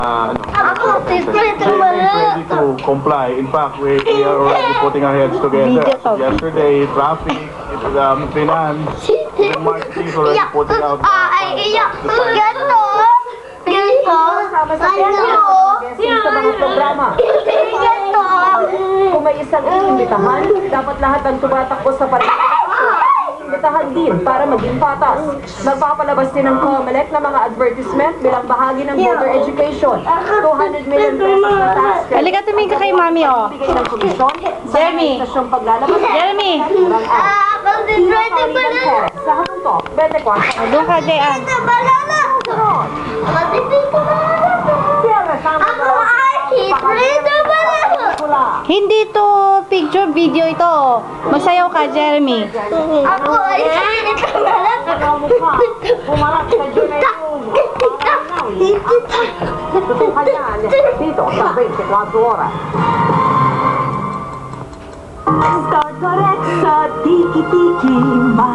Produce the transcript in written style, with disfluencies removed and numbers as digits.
Ako, favorite ang ready to comply. In fact, we are already putting our heads together. Yesterday, traffic, finance, even Mark is already putting out. Ganto! Sa mga programa. Ganto! Kung may isang inimbitahan, dapat lahat ng tumatakbo sa imbitahan din para maging patas. Nagpapalabas din ng COMELEC ng mga advertisement bilang bahagi ng voter education. 200 million pesos na tax credit. Halika, tumingin ka kay Mami, oh. Bigay ng komisyon sa Jeremy. istasyong paglalabas. Jeremy! Ako, favorite ang banana! Sa Hamunto, 24. Doon ka, Jayan. Banana! Ako, favorite ang banana! Ako ay favorite ang banana! Hindi to picture, video ito. Magsayaw ka, Jeremy. Ako ay favorite ang banana! Pumalak sa Tutukan yan dito sa 24 oras. Star Direct sa Tiki-Tiki.